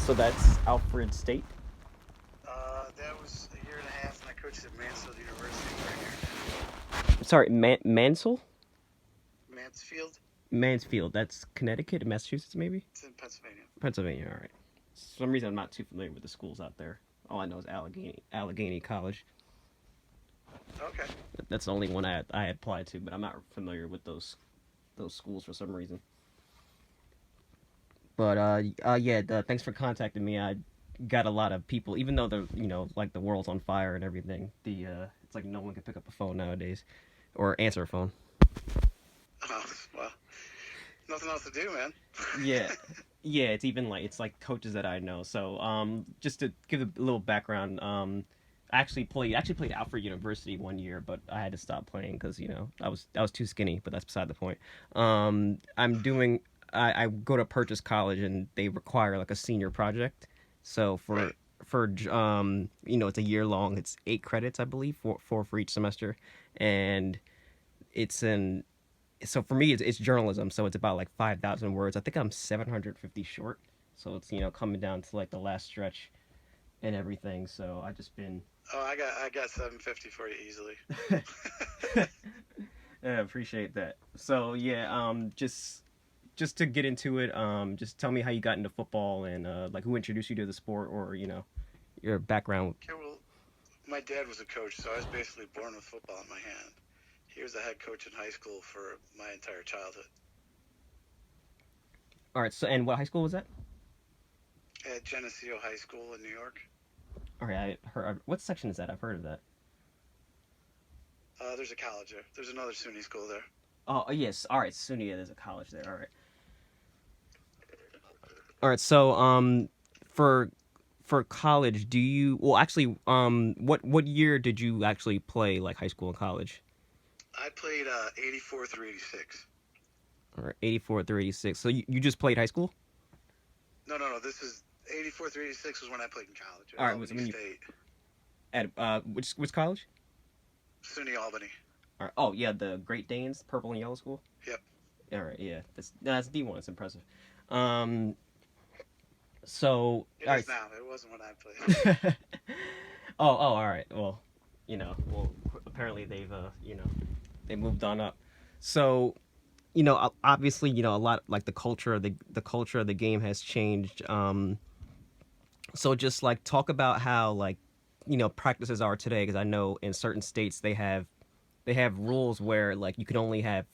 So that's Alfred State. That was a year and a half, and I coached at Mansfield University for a year and a half. Sorry, Mansell? Mansfield? Mansfield. That's Connecticut, Massachusetts, maybe? It's in Pennsylvania. Pennsylvania. All right. For some reason, I'm not too familiar with the schools out there. All I know is Allegheny College. Okay. That's the only one I applied to, but I'm not familiar with those schools for some reason. But yeah. Thanks for contacting me. I got a lot of people, even though the like the world's on fire and everything. It's like no one can pick up a phone nowadays, or answer a phone. Oh, well, nothing else to do, man. Yeah, yeah. It's like coaches that I know. So just to give a little background, I actually played Alfred University one year, but I had to stop playing because I was too skinny. But that's beside the point. I'm doing. I go to Purchase College and they require like a senior project. So Right. it's a year long. It's 8 credits, I believe, four for each semester, and it's an so for me it's journalism, so it's about like 5,000 words. I think I'm 750 short, so it's coming down to like the last stretch and everything. So I just been Oh, I got 750 for you easily. yeah, appreciate that. So yeah, just to get into it, just tell me how you got into football and like who introduced you to the sport, or your background. Okay, well, my dad was a coach, so I was basically born with football in my hand. He was the head coach in high school for my entire childhood All right, so and what high school was that? at Geneseo High School in New York. All right, I heard. What section is that? I've heard of that. There's a college there. There's another SUNY school there. Oh yes, all right, SUNY. Yeah, there's a college there. All right. All right. So, for college, do you? Well, actually, what year did you actually play like high school and college? I played 84 through 86. Or 84 through 86. So you just played high school? No, no, no. This is 84 through 86 was when I played in college at All right. Was Albany when you State. at which college? SUNY Albany. All right. Oh yeah, the Great Danes, purple and yellow school. Yep. All right. Yeah, that's D1. It's impressive. Um. So It all is right. now. It wasn't when I played. All right. Well, apparently they moved on up. So obviously, a lot like the culture of the game has changed. So just like talk about how like practices are today, because I know in certain states they have rules where like you can only have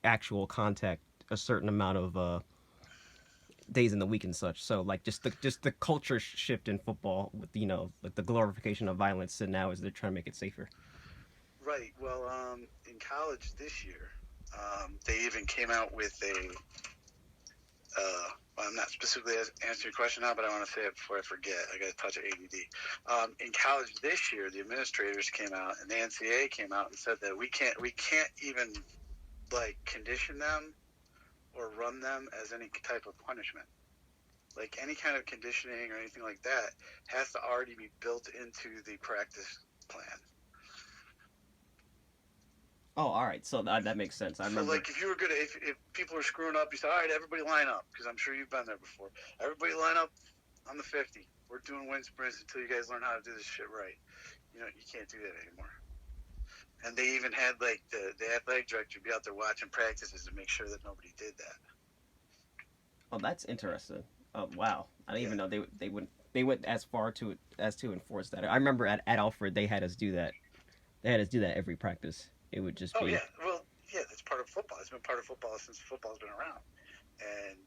actual contact a certain amount of days in the week and such. So like just the culture shift in football with like the glorification of violence, and now as they're trying to make it safer. Right. Well, in college this year, they even came out with a. Well, I'm not specifically answering your question now, but I want to say it before I forget. I got to touch ADD. In college this year, the administrators came out and the NCAA came out and said that we can't even like condition them or run them as any type of punishment. Like any kind of conditioning or anything like that has to already be built into the practice plan. Oh, all right. So that makes sense. I So, remember. like, if you were gonna, if people are screwing up, you say, all right, everybody line up, because I'm sure you've been there before. Everybody line up on the 50. We're doing wind sprints until you guys learn how to do this shit right. You can't do that anymore. And they even had like the athletic director be out there watching practices to make sure that nobody did that. Oh, that's interesting. Oh, wow. I didn't Yeah. even know they went as far to enforce that. I remember at Alfred they had us do that. They had us do that every practice. It would just Oh be yeah. Well, yeah, that's part of football. It's been part of football since football's been around. And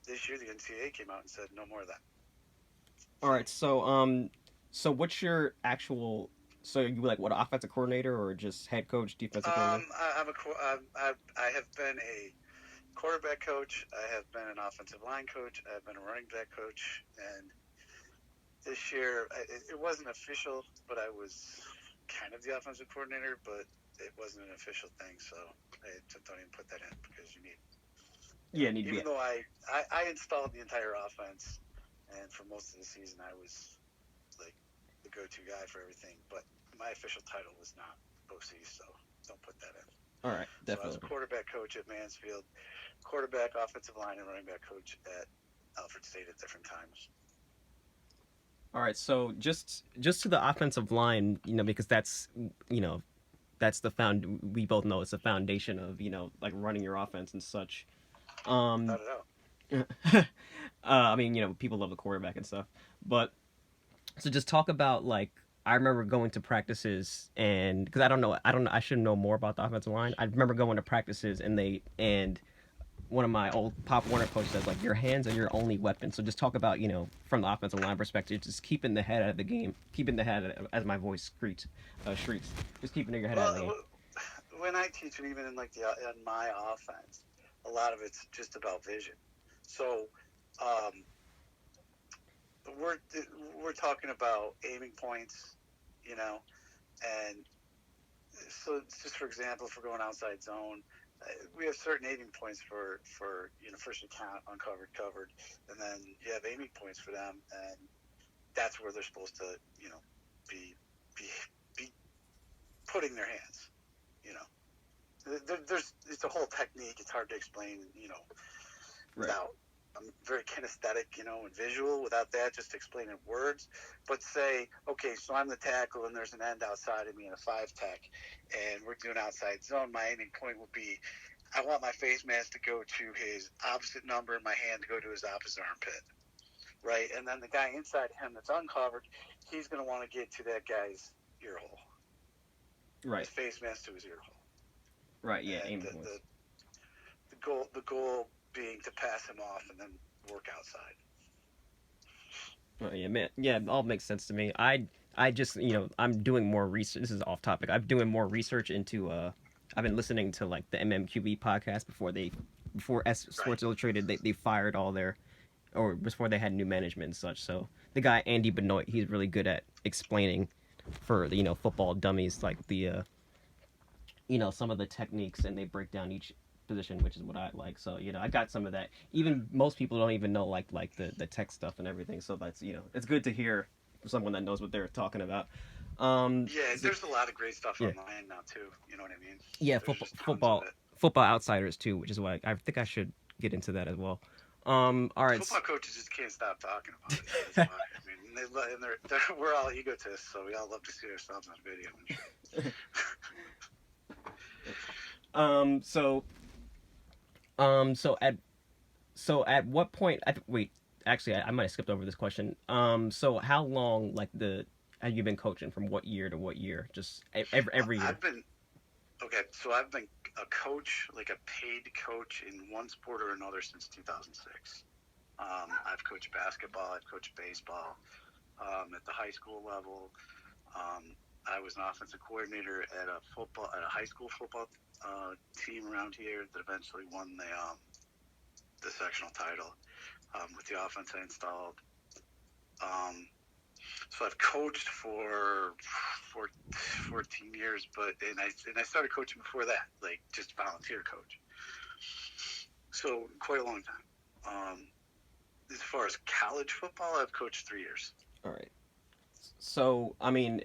this year the NCAA came out and said no more of that. all So right. So what's your actual? So you like what, offensive coordinator or just head coach, defensive coordinator? I have been a quarterback coach. I have been an offensive line coach. I've been a running back coach, and this year it wasn't official, but I was kind of the offensive coordinator, but it wasn't an official thing, so I don't even put that in because Yeah, need to be. even though I installed the entire offense, and for most of the season I was like the go-to guy for everything, but my official title was not OC, so don't put that in. All right, So I was a definitely. quarterback coach at Mansfield, quarterback, offensive line, and running back coach at Alfred State at different times. All right, so just to the offensive line, because you know, that's the found. We both know it's the foundation of like running your offense and such. Um, Without a doubt. I mean, people love the quarterback and stuff, but so just talk about like I remember going to practices and because I don't know, I should know more about the offensive line. I remember going to practices and one of my old Pop Warner coaches says like your hands are your only weapon. So just talk about from the offensive line perspective, just keeping the head out of the game, keeping the head as my voice shrieks, just keeping your head out of the game. Well, when I teach, and even in like in my offense, a lot of it's just about vision. So um, we're we're talking about aiming points, you know, and so just for example, if we're going outside zone, we have certain aiming points for first account, uncovered, covered, and then you have aiming points for them, and that's where they're supposed to be be be putting their hands. You know, there's it's a whole technique. It's hard to explain. Right. Without I'm very kinesthetic, and visual. Without that, just explaining words. But say, okay, so I'm the tackle, and there's an end outside of me in a 5-tech, and we're doing outside zone. My aiming point would be, I want my face mask to go to his opposite number, and my hand to go to his opposite armpit, right? And then the guy inside him that's uncovered, he's going to want to get to that guy's ear hole, his Right. face mask to his ear hole, Right. Yeah. and Aiming the, points. the, the goal being to pass him off and then work outside. Oh, yeah, man. Yeah, it all makes sense to me. I just I'm doing more research. This is off topic. I'm doing more research into I've been listening to like the MMQB podcast before Right. Sports Illustrated they fired all their or before they had new management and such. So the guy Andy Benoit, he's really good at explaining for the football dummies like the some of the techniques, and they break down each position, which is what I like. So I got some of that. Even most people don't even know like the tech stuff and everything. So that's it's good to hear from someone that knows what they're talking about. Yeah, So, there's a lot of great stuff yeah, online now too. You know what I mean? yeah, There's football just tons of football it. football outsiders too, which is why I think I should get into that as well. All right. Football coaches just can't stop talking about it. That's why. I mean, we're all egotists, so we all love to see ourselves on video and shit. um. So um. So at at what point? Wait. Actually, I might have skipped over this question. So how long have you been coaching from what year to what year? Just every year. I've been okay. So I've been a coach, like a paid coach, in one sport or another since 2006. I've coached basketball. I've coached baseball at the high school level. Um, I was an offensive coordinator at a high school football team around here that eventually won the sectional title with the offense I installed. Um, so I've coached for 14 years, and I started coaching before that, like just volunteer coach. So quite a long time. As far as college football, I've coached 3 years, All right. So I mean,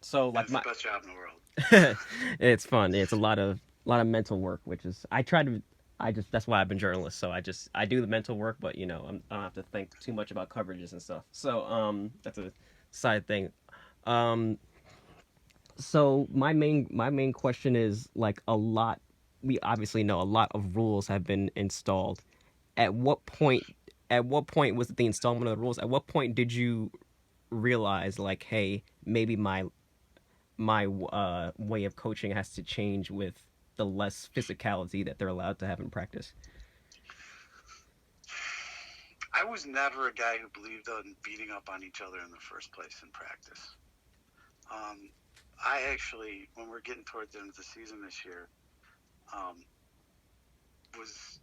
so and like it's the my, best job in the world. it's fun. It's a lot of mental work, which is I try to. I just that's why I've been journalist. So I do the mental work, but I don't have to think too much about coverages and stuff. So that's a side thing. Um, so my main question is like a lot. We obviously know a lot of rules have been installed. At what point? At what point was it the installment of the rules? At what point did you realize like, hey, maybe my way of coaching has to change with the less physicality that they're allowed to have in practice. I was never a guy who believed in beating up on each other in the first place in practice. Um, I actually, when we're getting towards the end of the season this year, um, was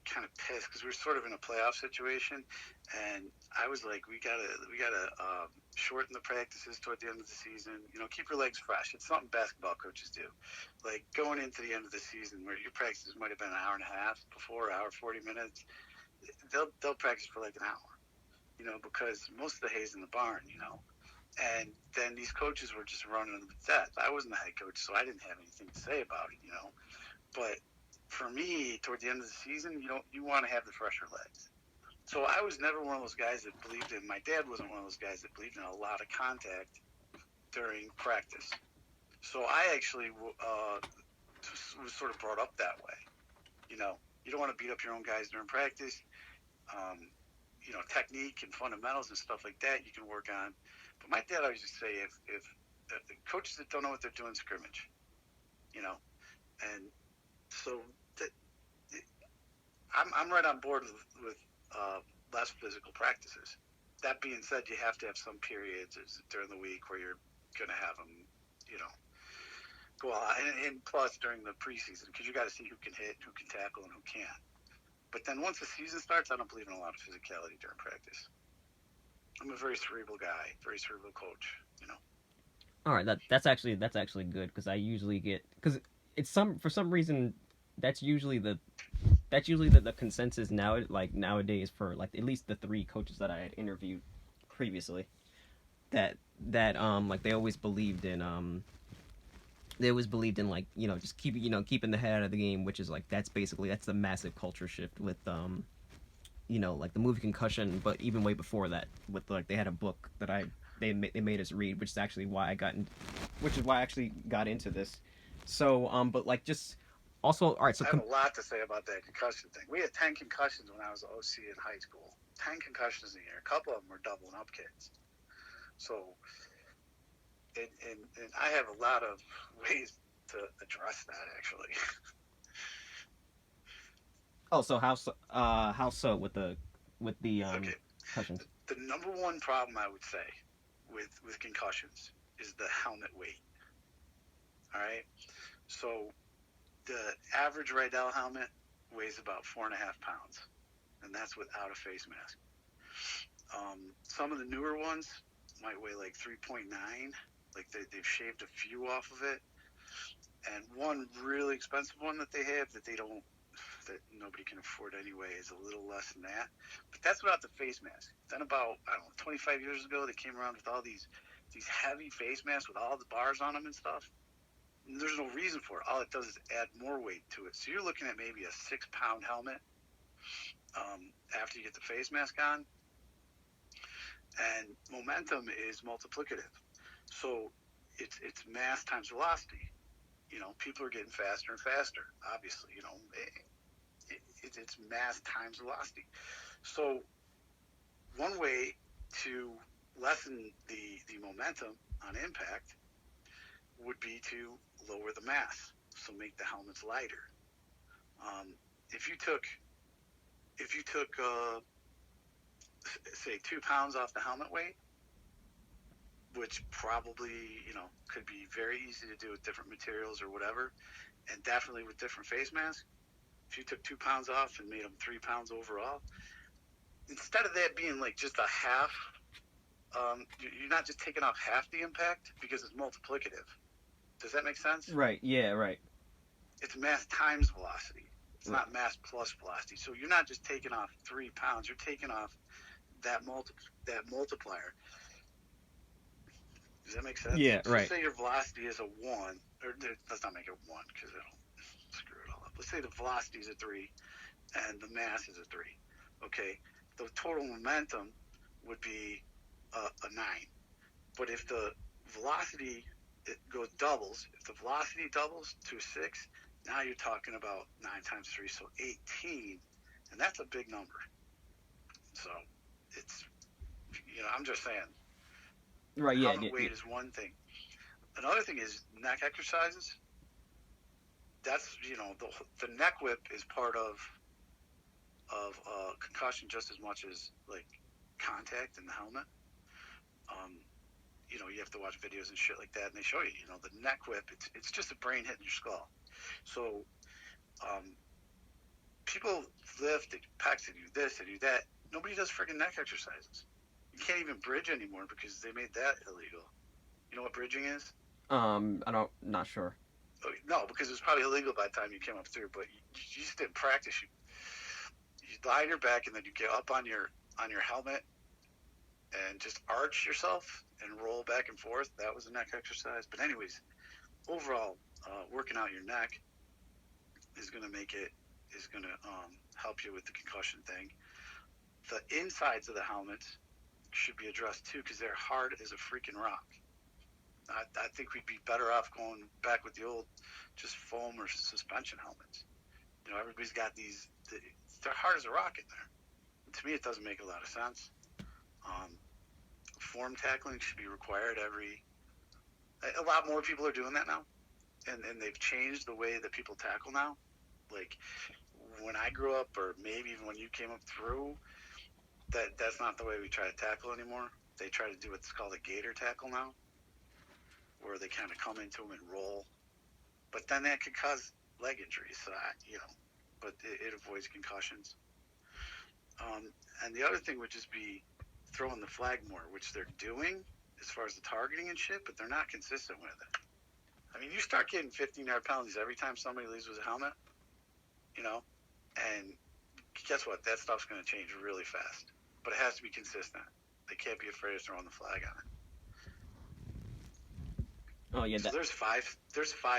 kind of pissed because we were sort of in a playoff situation, and I was like, we gotta shorten the practices toward the end of the season. Keep your legs fresh. It's something basketball coaches do. Like going into the end of the season, where your practices might have been an hour and a half before, hour 40 minutes, they'll practice for like an hour. Because most of the hay's in the barn. And then these coaches were just running them to death. I wasn't the head coach, so I didn't have anything to say about it. But for me, toward the end of the season, you want to have the fresher legs. So I was never one of those guys that believed in. My dad wasn't one of those guys that believed in a lot of contact during practice. So I actually was sort of brought up that way. You don't want to beat up your own guys during practice. Um, technique and fundamentals and stuff like that you can work on. But my dad always used to say, if the coaches that don't know what they're doing scrimmage, and so that, I'm right on board with less physical practices. That being said, you have to have some periods during the week where you're going to have them, you know, go out, and plus during the preseason, because you got to see who can hit, who can tackle, and who can't. But then once the season starts, I don't believe in a lot of physicality during practice. I'm a very cerebral guy, very cerebral coach. All right, that's actually good because I usually get because it's some for some reason that's usually the consensus now like nowadays for like at least the three coaches that I had interviewed previously that like they always believed in like just keeping the head out of the game, which is like that's the massive culture shift with like the movie Concussion, but even way before that with like they had a book that they made us read, which is actually why I actually got into this. So but like just also all right so I have a lot to say about that concussion thing. We had 10 concussions when I was OC in high school. 10 concussions a year. A couple of them were doubling up kids. So, and I have a lot of ways to address that, actually. oh so how so with the Okay. concussions. The number one problem I would say with concussions is the helmet weight. All right. So the average Rydell helmet weighs about 4.5 pounds, and that's without a face mask. Some of the newer ones might weigh like 3.9. Like they've shaved a few off of it. And one really expensive one that they have that nobody can afford anyway is a little less than that. But that's without the face mask. Then about, I don't know, 25 years ago, they came around with all these heavy face masks with all the bars on them and stuff. And there's no reason for it. All it does is add more weight to it. So you're looking at maybe a 6-pound helmet after you get the face mask on. And momentum is multiplicative. So it's mass times velocity. People are getting faster and faster. Obviously, it's mass times velocity. So one way to lessen the momentum on impact would be to lower the mass, so make the helmets lighter. If you took say 2 pounds off the helmet weight, which probably could be very easy to do with different materials or whatever, and definitely with different face masks. If you took 2 pounds off and made them 3 pounds overall, instead of that being like just a half, you're not just taking off half the impact because it's multiplicative. Does that make sense? Right. Yeah. Right. It's mass times velocity. It's Right. not mass plus velocity. So you're not just taking off 3 pounds. You're taking off that multiplier. Does that make sense? Yeah. So Right. say your velocity is a 1, or let's not make it 1 because it'll screw it all up. Let's say the velocity is a 3 and the mass is a 3. Okay, the total momentum would be a 9. But if the velocity doubles, if the velocity doubles to a 6, now you're talking about 9 times 3, so 18, and that's a big number. So it's, I'm just saying. Right. Yeah. Helmet weight is one thing. Another thing is neck exercises. That's the neck whip is part of concussion just as much as like contact in the helmet. You have to watch videos and shit like that, and they show you, the neck whip. It's just a brain hitting your skull. So people lift, they pecs, they do this, they do that. Nobody does freaking neck exercises. You can't even bridge anymore because they made that illegal. You know what bridging is? Not sure. No, because it was probably illegal by the time you came up through. But you just didn't practice. You lie on your back and then you get up on your helmet and just arch yourself and roll back and forth. That was a neck exercise. But anyways, overall, working out your neck is going to help you with the concussion thing. the insides of the helmets should be addressed too, because they're hard as a freaking rock. I think we'd be better off going back with the old just foam or suspension helmets. You know, everybody's got these, they're hard as a rock in there. And to me, it doesn't make a lot of sense. Form tackling should be required a lot more people are doing that now. And they've changed the way that people tackle now. Like when I grew up, or maybe even when you came up through, that's not the way we try to tackle anymore. They try to do what's called a gator tackle now, where they kind of come into them and roll. But then that could cause leg injuries, so but it avoids concussions. And the other thing would just be throwing the flag more, which they're doing as far as the targeting and shit, but they're not consistent with it. I mean, you start getting 15-yard penalties every time somebody leaves with a helmet, and guess what? That stuff's going to change really fast. But it has to be consistent. They can't be afraid of throwing the flag on it. Oh yeah, so there's five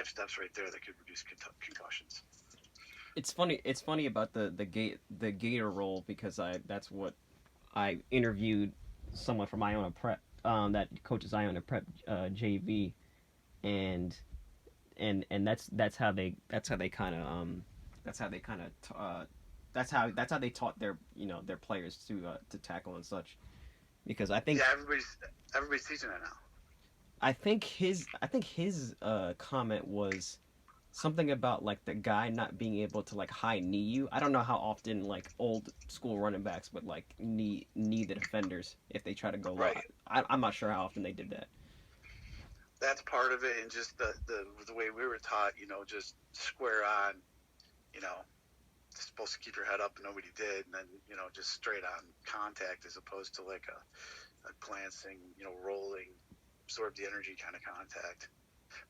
steps right there that could reduce concussions. It's funny about the gator roll, because that's what I interviewed someone from Iona Prep that coaches Iona Prep JV, and that's how they kind of that's how they taught their their players to tackle and such, because I think everybody's teaching that now. I think his comment was something about like the guy not being able to like high knee you. I don't know how often like old school running backs would like knee the defenders if they try to go low. I'm not sure how often they did that. That's part of it, and just the way we were taught, just square on, supposed to keep your head up, and nobody did, and then just straight on contact as opposed to like a glancing, rolling, absorb the energy kind of contact.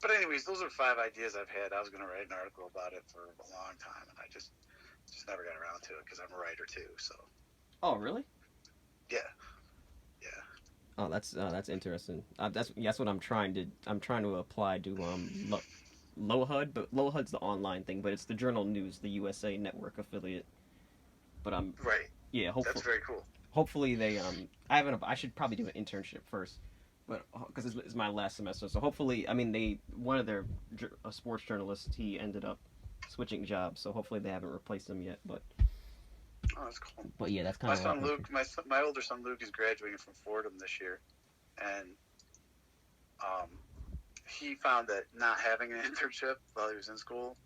But anyways, those are 5 ideas I've had. I was going to write an article about it for a long time, and I just never got around to it because I'm a writer too. So. Oh really? Yeah. Oh, that's interesting. That's what I'm trying to apply to LOHUD, but LOHUD's the online thing, but it's the Journal News, the USA Network affiliate. But I'm right. Yeah, hopefully that's very cool. Hopefully they I should probably do an internship first, but because it's my last semester, so hopefully one of their sports journalists, he ended up switching jobs, so hopefully they haven't replaced him yet, but. Oh, that's cool. But yeah, that's kind of. My son Luke, my older son Luke is graduating from Fordham this year, and he found that not having an internship while he was in school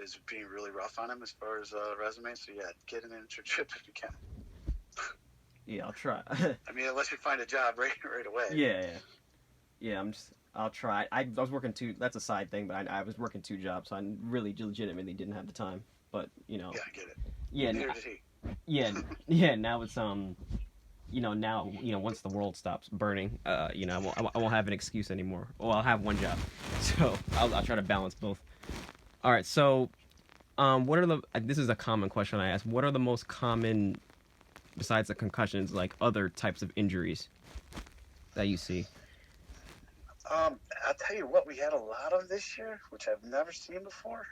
is being really rough on him as far as resume. So yeah, get an internship if you can. Yeah, I'll try. Unless you find a job right away. Yeah. I'll try. I was working that's a side thing, but I was working 2 jobs, so I really legitimately didn't have the time. But Yeah, I get it. Yeah. Neither did he. Yeah. Now it's once the world stops burning, I won't have an excuse anymore. Well, I'll have 1 job, so I'll try to balance both. All right. So, this is a common question I ask. What are the most common, besides the concussions, like other types of injuries that you see? I'll tell you what we had a lot of this year, which I've never seen before,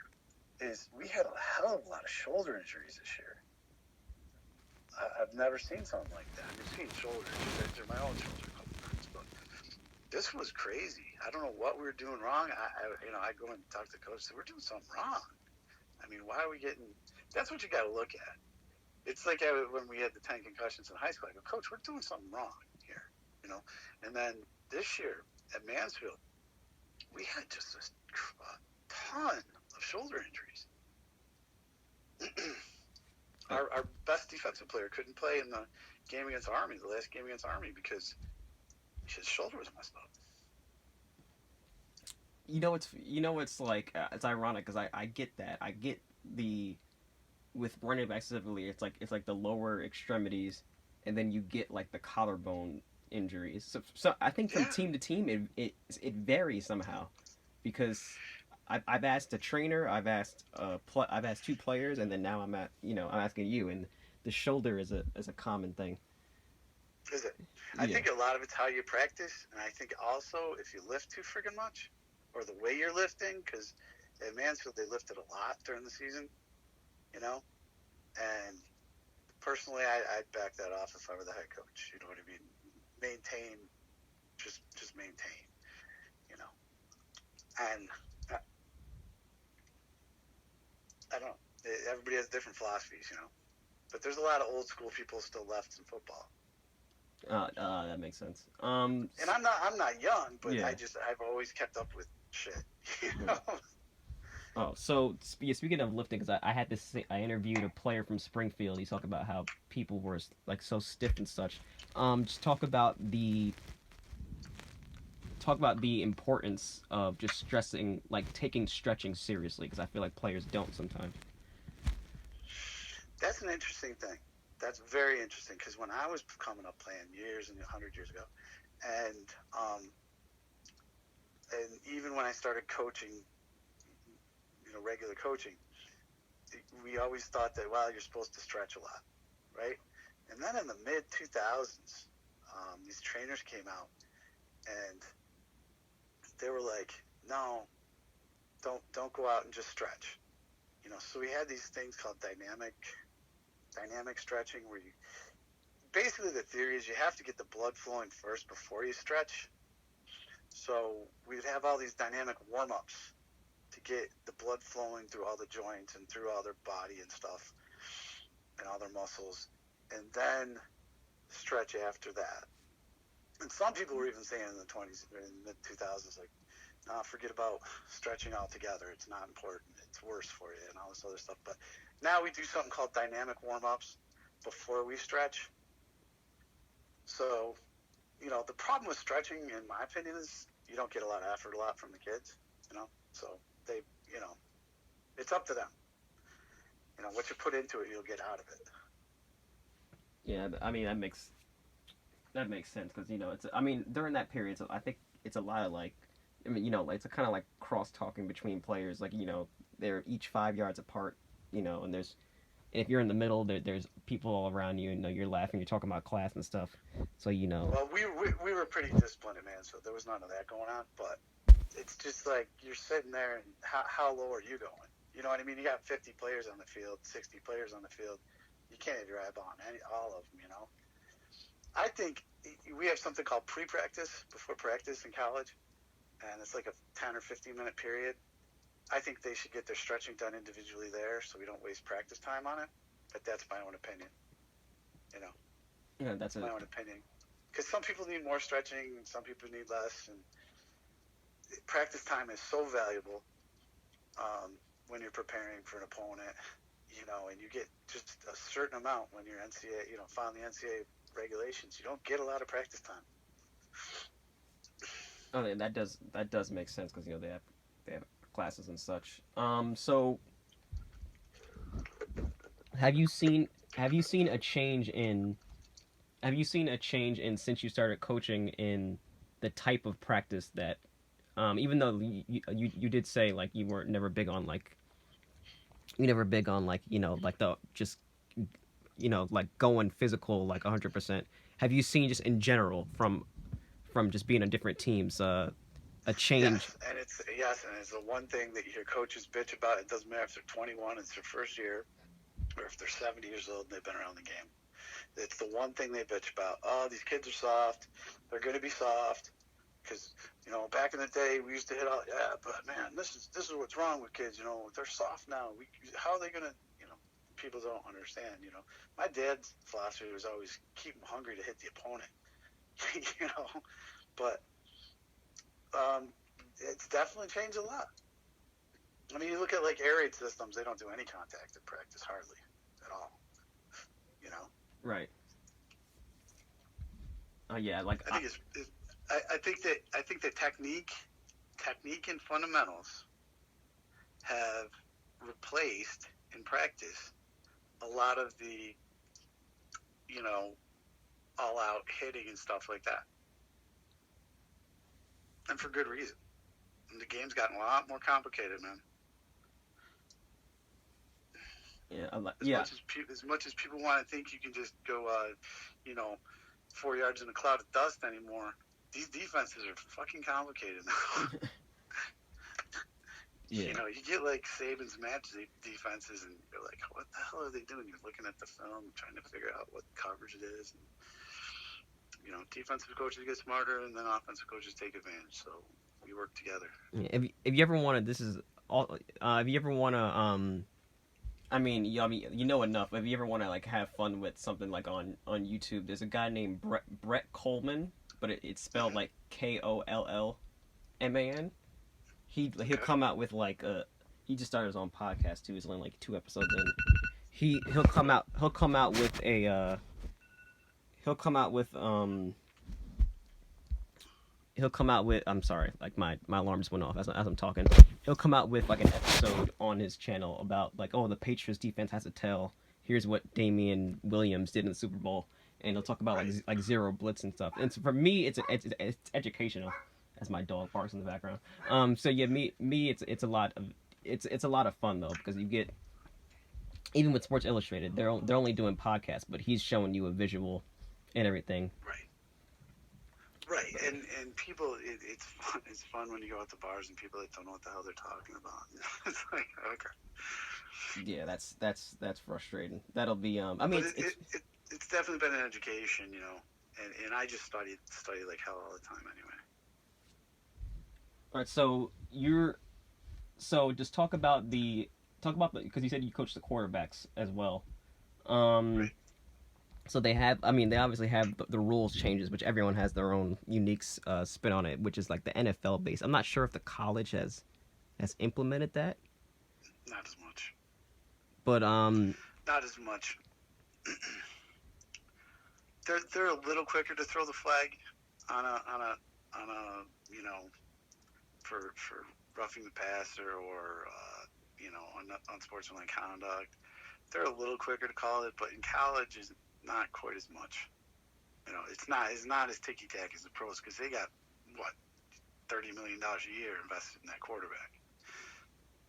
is we had a hell of a lot of shoulder injuries this year. I've never seen something like that. I've seen shoulder injuries. I did my own shoulder a couple times, but this was crazy. I don't know what we were doing wrong. I go and talk to the coach. Say, we're doing something wrong. Why are we getting? That's what you got to look at. It's like when we had the 10 concussions in high school. I go, Coach, we're doing something wrong here, And then this year at Mansfield, we had just a ton of shoulder injuries. Our best defensive player couldn't play in the game against Army, the last game against Army, because his shoulder was messed up. It's like it's ironic because I get that. I get with running back specifically, it's like the lower extremities, and then you get like the collarbone injuries. So I think from team to team it varies somehow, because I've asked a trainer, I've asked 2 players, and then now I'm asking you, and the shoulder is a common thing. Is it? I think a lot of it's how you practice, and I think also if you lift too friggin' much, or the way you're lifting, because at Mansfield they lifted a lot during the season, and personally, I'd back that off if I were the head coach. You know what I mean? Maintain, just maintain. You know, and I don't know. Everybody has different philosophies, you know. But there's a lot of old school people still left in football. That makes sense. And I'm not young, but yeah. I've always kept up with shit. You know? Oh, so speaking of lifting, because I had this, I interviewed a player from Springfield. He talked about how people were like so stiff and such. Just talk about the importance of just stressing, like taking stretching seriously, because I feel like players don't sometimes. That's an interesting thing. That's very interesting because when I was coming up playing years and 100 years ago, and and even when I started coaching, you know, regular coaching, we always thought that, well, you're supposed to stretch a lot, right? And then in the mid 2000s, these trainers came out and they were like, no, don't go out and just stretch. You know, so we had these things called dynamic stretching, where you basically, the theory is you have to get the blood flowing first before you stretch. So we'd have all these dynamic warm-ups to get the blood flowing through all the joints and through all their body and stuff and all their muscles, and then stretch after that. And some people were even saying in the 20s, in the mid 2000s, like, nah, forget about stretching altogether. It's not important. It's worse for you and all this other stuff. But now we do something called dynamic warm-ups before we stretch. So, you know, the problem with stretching, in my opinion, is you don't get a lot of effort from the kids, you know. So they, you know, it's up to them. You know, what you put into it, you'll get out of it. Yeah, I mean that makes sense because you know it's. I mean during that period, so I think it's a lot of like. I mean, you know, it's a kind of like cross talking between players. Like, you know, they're each 5 yards apart. You know, and if you're in the middle, there's people all around you, and you're laughing, you're talking about class and stuff. So you know. Well, we were pretty disciplined, man. So there was none of that going on. But it's just like you're sitting there, and how low are you going? You know what I mean? You got 50 players on the field, 60 players on the field. You can't have your eye on all of them, you know. I think we have something called pre-practice before practice in college, and it's like a 10 or 15-minute period. I think they should get their stretching done individually there, so we don't waste practice time on it. But that's my own opinion. You know, Yeah, that's my own opinion. Because some people need more stretching, and some people need less, and practice time is so valuable when you're preparing for an opponent. You know, and you get just a certain amount when you're NCAA. You know, following the NCAA regulations, you don't get a lot of practice time. Oh, yeah, that does make sense because you know they have classes and such. So have you seen a change in since you started coaching in the type of practice that even though you did say like you weren't never big on like you never big on like you know like the just you know like going physical like 100%. Have you seen just in general from just being on different teams a change? Yes, and it's the one thing that you hear coaches bitch about. It doesn't matter if they're 21, it's their first year, or if they're 70 years old and they've been around the game. It's the one thing they bitch about. Oh, these kids are soft. They're going to be soft because you know back in the day we used to hit all. Yeah, but man, this is what's wrong with kids. You know, they're soft now. How are they going to? You know, people don't understand. You know, my dad's philosophy was always keep them hungry to hit the opponent. You know, but it's definitely changed a lot. I mean, you look at like air raid systems; they don't do any contact in practice, hardly at all. You know. Right. Yeah, like I think that technique and fundamentals have replaced in practice a lot of the, you know, all out hitting and stuff like that, and for good reason. And the game's gotten a lot more complicated, man. yeah, As much as people want to think you can just go, you know, 4 yards in a cloud of dust anymore. These defenses are fucking complicated now. Yeah. You know, you get like Saban's match defenses, and you're like, what the hell are they doing? You're looking at the film, trying to figure out what coverage it is. And, you know, defensive coaches get smarter, and then offensive coaches take advantage. So we work together. Yeah. If you ever want to, this is all. If you ever want to, I mean, you know enough. If you ever want to like have fun with something like on YouTube, there's a guy named Brett Coleman, but it's spelled like Kollman. He'll come out with like a. He just started his own podcast too. He's only like 2 episodes in. He'll come out with a. He'll come out with I'm sorry, like my alarm just went off as I'm talking. He'll come out with like an episode on his channel about like, oh, the Patriots defense has to tell. Here's what Damian Williams did in the Super Bowl, and he'll talk about like zero blitz and stuff. And so for me, it's educational, as my dog barks in the background. So yeah, it's a lot of fun though, because you get, even with Sports Illustrated, they're only doing podcasts, but he's showing you a visual and everything. Right, and people, it's fun. It's fun when you go out to bars and people that don't know what the hell they're talking about. It's like, okay. Yeah, that's frustrating. That'll be I mean, it's definitely been an education, you know, and I just study like hell all the time anyway. All right, so just talk about because you said you coach the quarterbacks as well. Right. So they obviously have the rules changes, which everyone has their own unique spin on it, which is like the NFL base. I'm not sure if the college has implemented that. Not as much. But not as much. They're a little quicker to throw the flag on a you know, for roughing the passer or you know, unsportsmanlike conduct. They're a little quicker to call it, but in college is not quite as much. You know, it's not as ticky tack as the pros, because they got what, $30 million a year invested in that quarterback.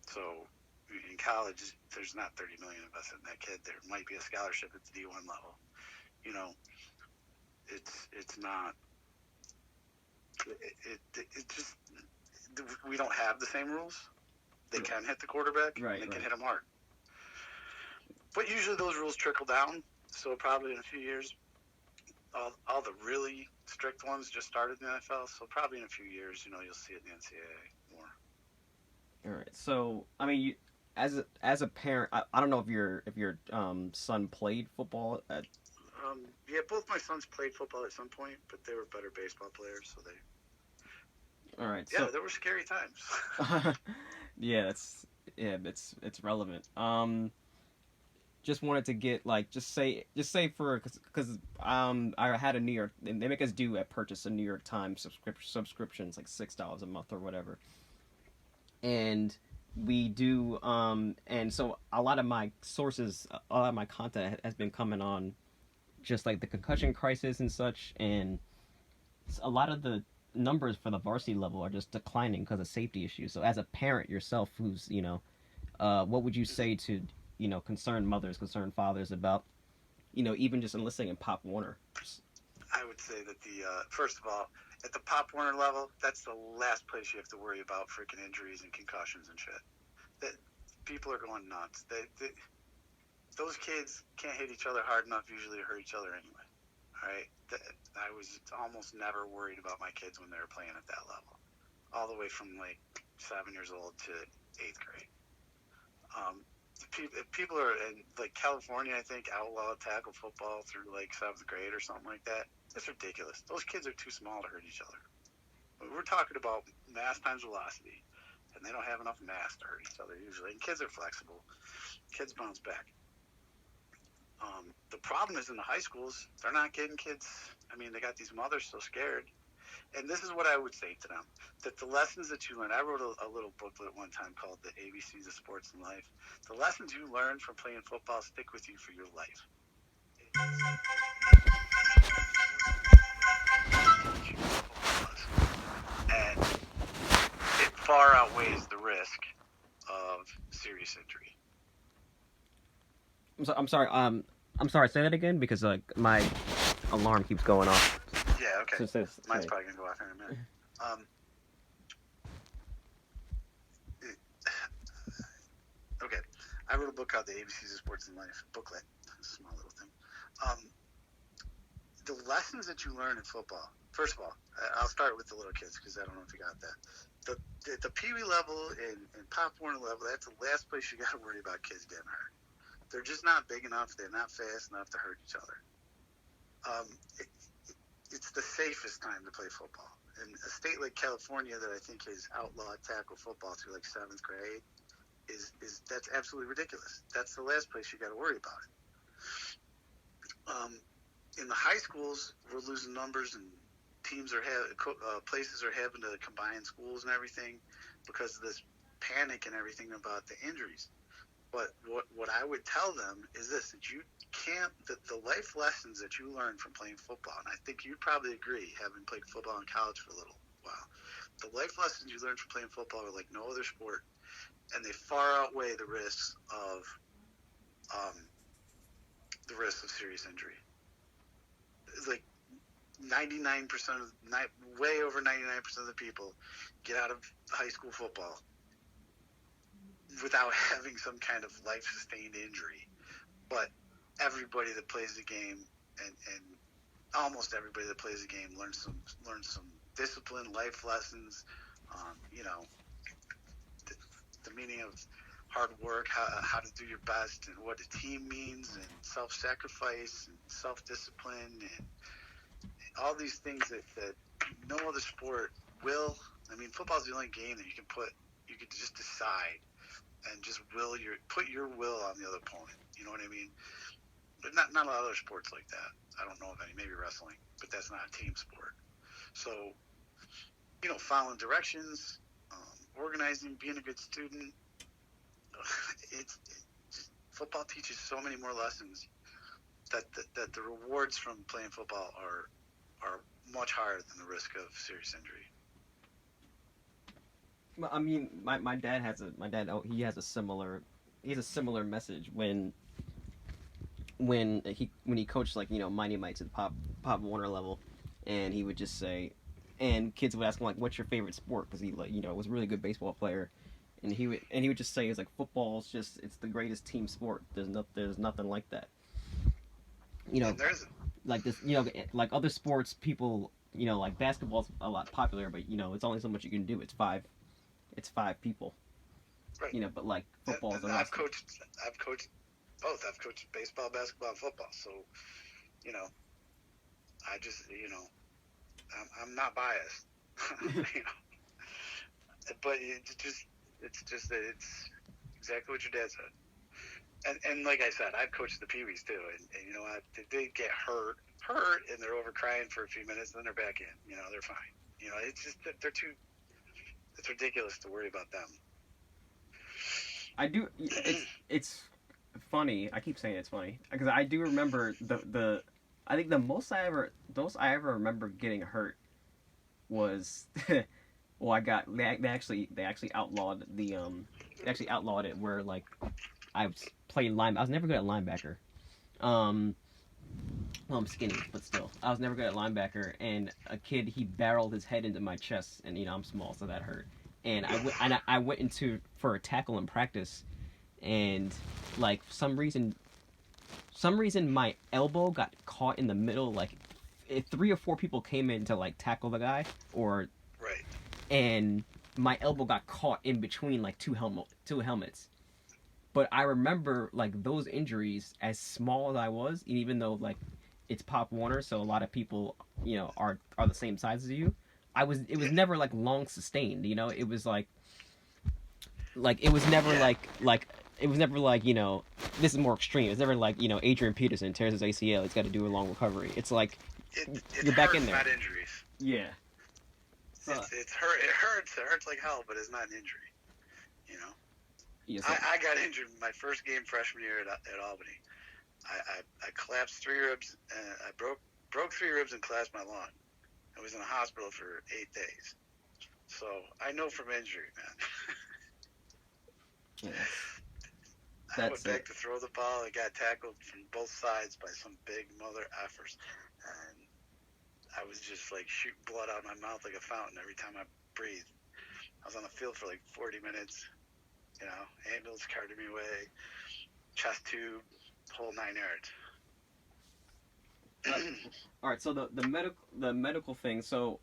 So in college, there's not $30 million invested in that kid. There might be a scholarship at the D1 level. You know, it's not. It just, we don't have the same rules. They can hit the quarterback. Right. They can hit him hard. But usually those rules trickle down. So probably in a few years, all the really strict ones just started in the NFL. So probably in a few years, you know, you'll see it in the NCAA more. All right. So I mean, as a parent, I don't know if your son played football. Yeah, both my sons played football at some point, but they were better baseball players, so they. All right. Yeah, there were scary times. Yeah, it's relevant. Just wanted to get like just say for because I had a New York, they make us purchase a New York Times subscription. It's like $6 a month or whatever, and we do and so a lot of my content has been coming on just like the concussion crisis and such, and a lot of the numbers for the varsity level are just declining because of safety issues. So as a parent yourself, who's, you know, what would you say to, you know, concerned mothers, concerned fathers about, you know, even just enlisting in Pop Warner? I would say that first of all, at the Pop Warner level, that's the last place you have to worry about freaking injuries and concussions and shit. That people are going nuts. Those kids can't hit each other hard enough usually to hurt each other anyway. All right, I was almost never worried about my kids when they were playing at that level, all the way from like 7 years old to 8th grade. People are in like California, I think, outlaw tackle football through like 7th grade or something like that. That's ridiculous. Those kids are too small to hurt each other. We're talking about mass times velocity, and they don't have enough mass to hurt each other usually. And kids are flexible. Kids bounce back. The problem is in the high schools, they're not getting kids. I mean, they got these mothers so scared. And this is what I would say to them, that the lessons that you learn, I wrote a little booklet one time called The ABCs of Sports and Life. The lessons you learn from playing football stick with you for your life. And it far outweighs the risk of serious injury. I'm sorry. Say that again, because like my alarm keeps going off. Yeah. Okay. Mine's probably gonna go off in a minute. Okay, I wrote a book called The ABCs of Sports and Life booklet. A small little thing. The lessons that you learn in football. First of all, I'll start with the little kids because I don't know if you got that. The Pee Wee level and Pop Warner level, that's the last place you got to worry about kids getting hurt. They're just not big enough. They're not fast enough to hurt each other. It's the safest time to play football. And a state like California that I think has outlawed tackle football through like 7th grade is that's absolutely ridiculous. That's the last place you got to worry about it. In the high schools, we're losing numbers, and teams are places are having to combine schools and everything because of this panic and everything about the injuries. But what I would tell them is this: that you can't, that the life lessons that you learn from playing football, and I think you'd probably agree, having played football in college for a little while, the life lessons you learn from playing football are like no other sport, and they far outweigh the risks of serious injury. It's like 99% of, way over 99% of the people get out of high school football without having some kind of life-sustained injury. But everybody that plays the game, and almost everybody that plays the game, learns some discipline, life lessons. You know, the meaning of hard work, how to do your best, and what a team means, and self-sacrifice, and self-discipline, and all these things that no other sport will. I mean, football's the only game that you can just decide and just put your will on the other opponent. You know what I mean? But not a lot of other sports like that. I don't know of any. Maybe wrestling, but that's not a team sport. So, you know, following directions, organizing, being a good student. Football teaches so many more lessons that the rewards from playing football are much higher than the risk of serious injury. Well, I mean, my dad has he has a similar message when he coached, like, you know, Mighty Mites at the Pop Warner level, and he would just say, and kids would ask him, like, what's your favorite sport, because he, like, you know, was a really good baseball player, and he would just say, it's like, football's just, it's the greatest team sport. There's nothing like that. You know, like this, you know, like other sports, people, you know, like basketball's a lot popular, but, you know, it's only so much you can do. It's five people. Right. You know, but like football is I've coached both. I've coached baseball, basketball, and football. So, you know, I just, you know, I'm not biased. You know, but it's just that it's exactly what your dad said. And like I said, I've coached the Pee-wees too, and you know, they get hurt, and they're over crying for a few minutes, and then they're back in. You know, they're fine. You know, it's just that it's ridiculous to worry about them. I do. It's funny. I keep saying it's funny because I do remember the. I think the most I ever remember getting hurt was well, they actually outlawed it where, like, I was playing line. I was never good at linebacker. Well, I'm skinny, but still, I was never good at linebacker. And a kid, he barreled his head into my chest, and, you know, I'm small, so that hurt. And I went into for a tackle in practice, and, like, for some reason my elbow got caught in the middle. Like, if 3 or 4 people came in to, like, tackle the guy, or right, and my elbow got caught in between, like, two helmets. But I remember, like, those injuries, as small as I was, even though, like, it's Pop Warner, so a lot of people, you know, are the same size as you. It was never, like, long sustained. You know, it was like it was never it was never like, you know, this is more extreme. It's never like, you know, Adrian Peterson tears his ACL. He's got to do a long recovery. It's like you're back in there. Not injuries. Yeah. It hurts like hell, but it's not an injury. You know. Yes, I got injured my first game freshman year at Albany. I collapsed 3 ribs. I broke 3 ribs and collapsed my lung. I was in the hospital for 8 days. So I know from injury, man. I went back to throw the ball. I got tackled from both sides by some big mother effers. And I was just like shooting blood out of my mouth like a fountain every time I breathed. I was on the field for like 40 minutes. You know, ambulance carted me away, chest tube, whole 9 yards. All right, so the medical thing. So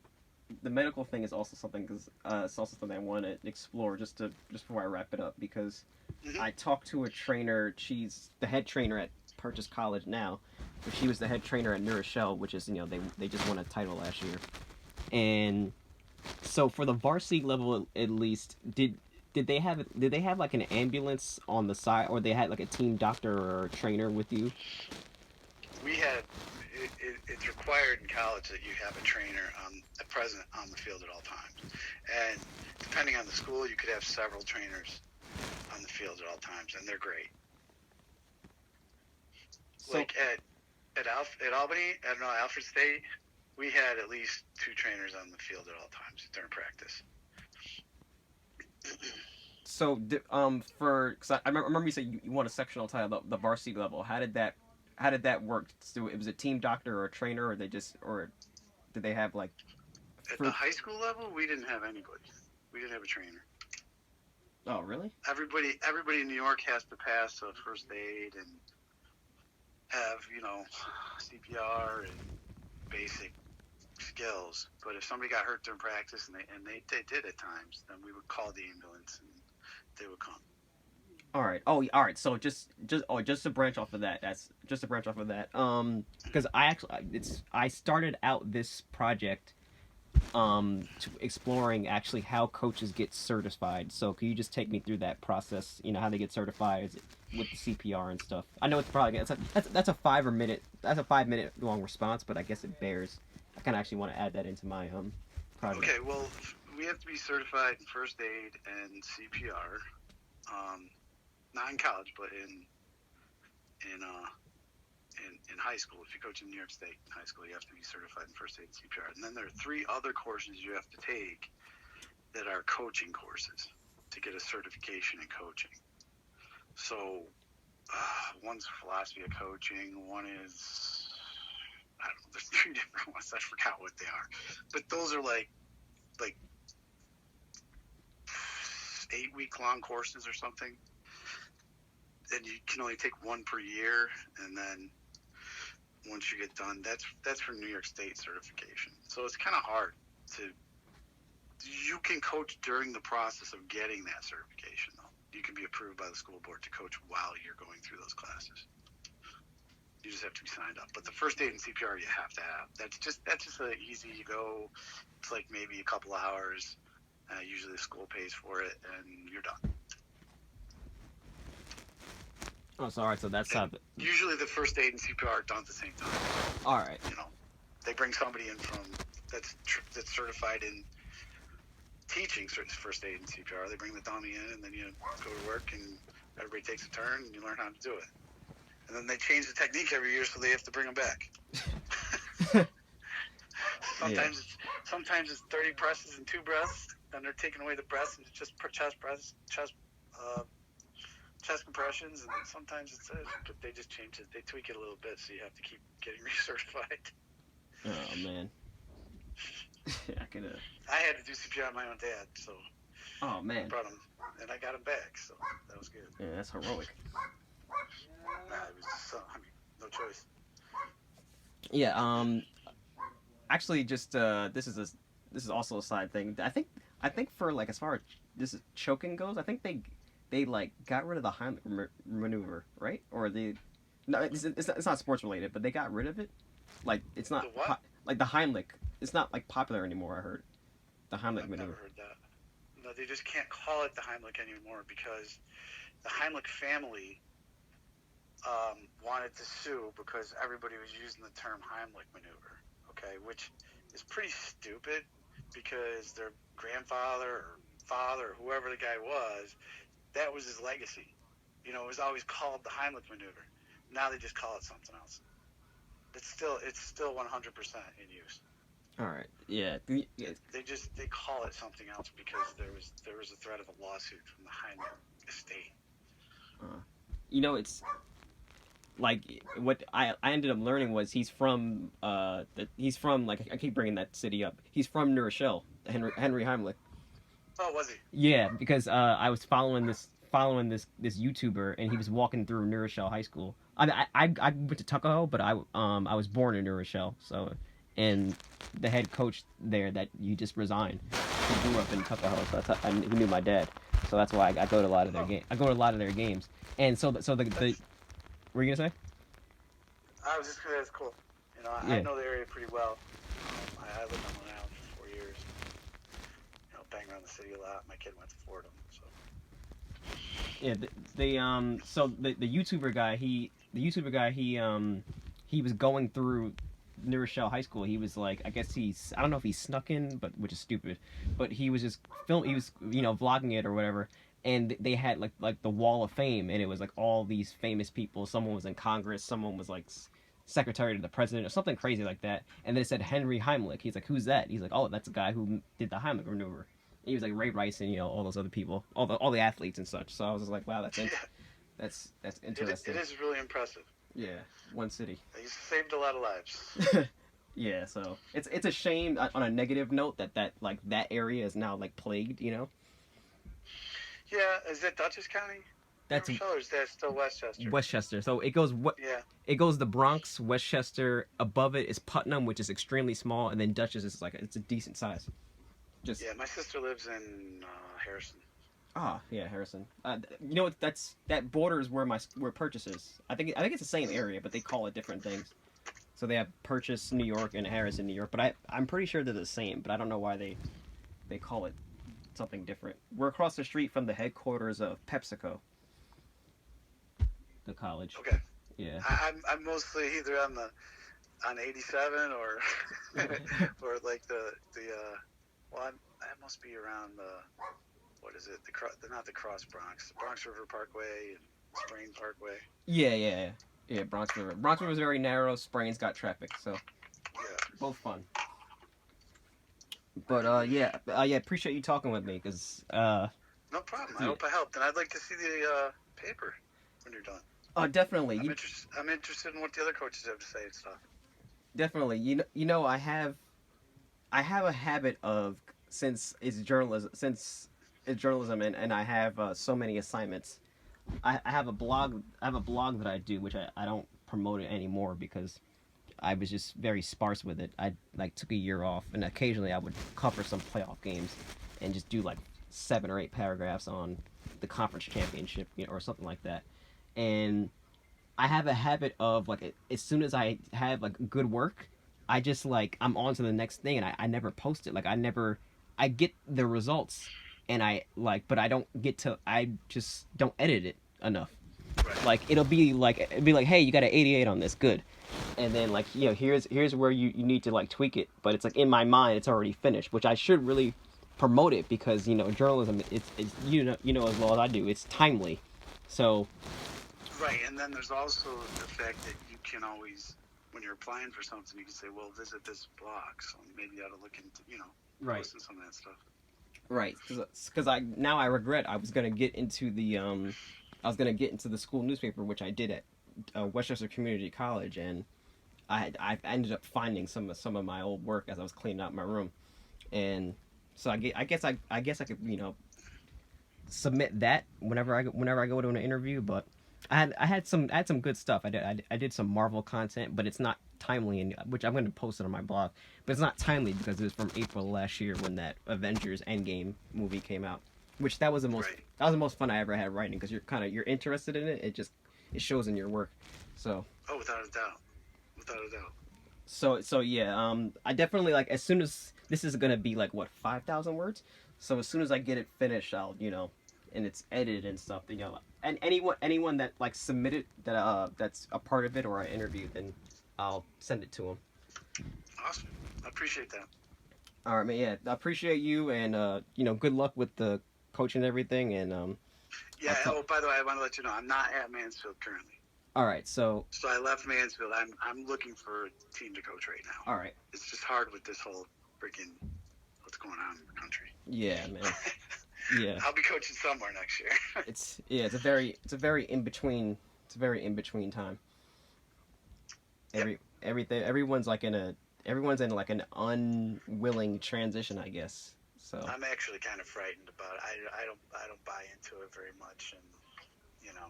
the medical thing is also something because it's also something I want to explore just before I wrap it up because Mhm. I talked to a trainer. She's the head trainer at Purchase College now, but she was the head trainer at New Rochelle, which is they just won a title last year. And so for the varsity level at least, did they have like an ambulance on the side, or they had like a team doctor or a trainer with you? We had it's required in college that you have a trainer present on the field at all times, and depending on the school, you could have several trainers on the field at all times, and they're great. So Like at Albany, I don't know, Alfred State, we had at least 2 trainers on the field at all times during practice. for cause I remember you said you won a sectional title, the varsity level. How did that work? So it was a team doctor or a trainer, or they just or did they have like At the for high school level, we didn't have anybody. We didn't have a trainer. oh really? Everybody in New York has to pass a first aid and have, CPR and basic skills. But if somebody got hurt during practice, and they did at times, then we would call the ambulance and they would come. All right. Oh, all right. So just to branch off of that. That's just to branch off of that. Because I started out this project exploring actually how coaches get certified. So can you just take me through that process? You know how they get certified with the CPR and stuff. I know it's probably that's a 5 minute long response, but I guess it bears. I kind of actually want to add that into my project. Okay, well, we have to be certified in first aid and CPR. Not in college, but in high school. If you coach in New York State high school, you have to be certified in first aid and CPR. And then there are 3 other courses you have to take that are coaching courses to get a certification in coaching. So one's philosophy of coaching, one is, I don't know, there's 3 different ones. I forgot what they are. But those are like 8-week long courses or something. And you can only take 1 per year, and then once you get done, that's for New York State certification. So it's kind of hard to. You can coach during the process of getting that certification, though. You can be approved by the school board to coach while you're going through those classes. You just have to be signed up. But the first aid and CPR you have to have. That's just an easy. You go. It's like maybe a couple hours. Usually the school pays for it, and you're done. Oh, sorry. So that's how. Usually the first aid and CPR are done at the same time. All right. They bring somebody in that's certified in teaching first aid and CPR. They bring the dummy in, and then you go to work, and everybody takes a turn, and you learn how to do it. And then they change the technique every year, so they have to bring them back. Sometimes it's 30 presses and 2 breaths. Then they're taking away the breaths and it's just chest press, chest compressions, and sometimes but they just change it. They tweak it a little bit, so you have to keep getting recertified. Oh man. I had to do CPR on my own dad, so. Oh man. I brought him, and I got him back, so that was good. Yeah, that's heroic. It was no choice. Yeah. Actually, just this is also a side thing. I think for like as far as this choking goes, I think they like got rid of the Heimlich maneuver, right? Or no, it's not sports related, but they got rid of it. Like it's not the what? Like the Heimlich. It's not like popular anymore. I heard the Heimlich I've maneuver. never heard that. No, they just can't call it the Heimlich anymore because the Heimlich family wanted to sue because everybody was using the term Heimlich maneuver. Okay, which is pretty stupid because their grandfather or father or whoever the guy was, that was his legacy. It was always called the Heimlich maneuver. Now they just call it something else. It's still 100% in use. All right. Yeah. They call it something else because there was a threat of a lawsuit from the Heimlich estate. It's like what I ended up learning was he's from like I keep bringing that city up. He's from New Rochelle, Henry Heimlich. Oh, was he? Yeah, because I was following following this YouTuber, and he was walking through New Rochelle High School. I went to Tuckahoe, but I was born in New Rochelle, so and the head coach there that you just resigned, he grew up in Tuckahoe, so that's how, he knew my dad, so that's why I go to a lot of their I go to a lot of their games, and so the what were you gonna say? I was just gonna say it's cool. You know, I Yeah. know the area pretty well. I lived on Long Island for 4 years. You know, bang around the city a lot. My kid went to Fordham, so. Yeah, so the YouTuber guy, he was going through New Rochelle High School. He was like, I guess I don't know if he snuck in, but which is stupid, but he was just he was vlogging it or whatever, and they had like the Wall of Fame, and it was like all these famous people. Someone was in Congress, someone was like secretary to the president or something crazy like that, and then it said Henry Heimlich. He's like, who's that? He's like, oh, that's a guy who did the Heimlich maneuver. He was like Ray Rice and all those other people, all the athletes and such. So I was just like, wow, that's interesting. It is really impressive. Yeah, one city. He saved a lot of lives. Yeah, so it's a shame on a negative note that like that area is now like plagued. Yeah, is that Dutchess County? That's New Rochelle, or is that still Westchester? Westchester. So it goes Yeah. It goes the Bronx, Westchester. Above it is Putnam, which is extremely small, and then Dutchess is like it's a decent size. Just Yeah, my sister lives in Harrison. yeah, Harrison. You know what? That borders where Purchase is. I think it's the same area, but they call it different things. So they have Purchase, New York, and Harrison, New York. But I'm pretty sure they're the same. But I don't know why they call it something different. We're across the street from the headquarters of PepsiCo, the college. Okay. Yeah. I'm mostly either on 87 or or like the I must be around what is it? Not the Cross Bronx, the Bronx River Parkway and Sprain Parkway. Yeah. Bronx River. Bronx River is very narrow. Sprain's got traffic, so Yeah. both fun. But yeah, appreciate you talking with me, because No problem. I hope I helped, and I'd like to see the paper when you're done. definitely. I'm interested in what the other coaches have to say and stuff. Definitely. You know, I have a habit of, since it's journalism and I have so many assignments. I have a blog that I do, which I don't promote it anymore because I was just very sparse with it. I like took a year off, and occasionally I would cover some playoff games and just do like 7 or 8 paragraphs on the conference championship, or something like that. And I have a habit of like, as soon as I have like good work, I just like I'm on to the next thing, and I never post it. Like I get the results, and but I just don't edit it enough. Right. Like it'll be like hey, you got an 88 on this, good. And then like here's where you need to like tweak it, but it's like in my mind it's already finished, which I should really promote it, because journalism, it's you know as well as I do, it's timely. So Right, and then there's also the fact that you can always, when you're applying for something, you can say, well, visit this blog, so maybe you ought to look into, right, posting some of that stuff. right, because I regret I was gonna get into the school newspaper, which I did at Westchester Community College, and I ended up finding some of my old work as I was cleaning out my room, and so I guess I could submit that whenever I go to an interview. But I had some good stuff. I did some Marvel content, but it's not timely, and which I'm going to post it on my blog. But it's not timely because it was from April last year when that Avengers Endgame movie came out. Which that was the most fun I ever had writing, because you're interested in it. It shows in your work. So. Oh, without a doubt. Without a doubt. So yeah, I definitely, like, as soon as this is gonna be like 5,000 words. So as soon as I get it finished, I'll and it's edited and stuff. And anyone that like submitted that's a part of it or I interviewed, then I'll send it to them. Awesome. I appreciate that. All right, man. Yeah, I appreciate you, and good luck with the coaching and everything. And yeah. Oh, by the way, I want to let you know I'm not at Mansfield currently. All right, so I left Mansfield. I'm looking for a team to coach right now. All right. It's just hard with this whole freaking what's going on in the country. Yeah, man. Yeah. I'll be coaching somewhere next year. It's a very in between time. Everyone's in like an unwilling transition, I guess. So I'm actually kind of frightened about it. I don't buy into it very much, and you know,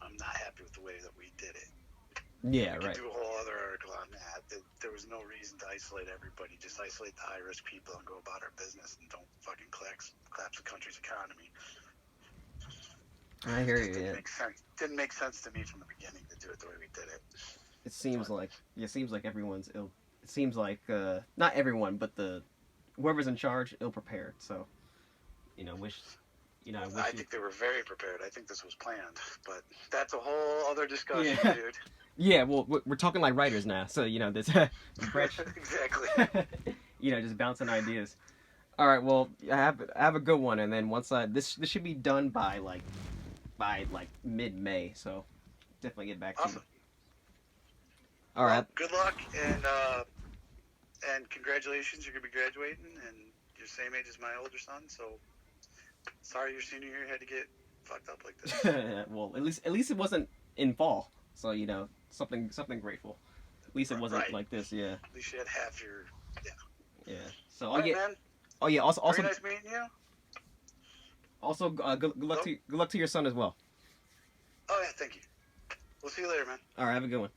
I'm not happy with the way that we did it. yeah, We could right. do a whole other article on that. There was no reason to isolate everybody. Just isolate the high risk people and go about our business, and don't fucking collapse the country's economy. I hear It you. didn't Yeah. make sense. Didn't make sense to me from the beginning to do it the way we did it. It seems But like everyone's ill. It seems like not everyone, but the whoever's in charge ill prepared. So wish I wish I you. think they were very prepared. I think this was planned, but that's a whole other discussion, Yeah. dude. Yeah, well, we're talking like writers now, so this Brett, Exactly. just bouncing ideas. All right, well, I have a good one, and then once this should be done by like mid-May, so definitely get back to you. Awesome. All right, Well, good luck and congratulations. You're gonna be graduating, and you're the same age as my older son. So sorry your senior year had to get fucked up like this. well, at least it wasn't in fall, so something grateful. At least it wasn't Right. like this, yeah, At least you had half your. yeah. So All right, man. Also Very nice meeting you. good luck to your son as well. Oh yeah, thank you. We'll see you later, man. All right, have a good one.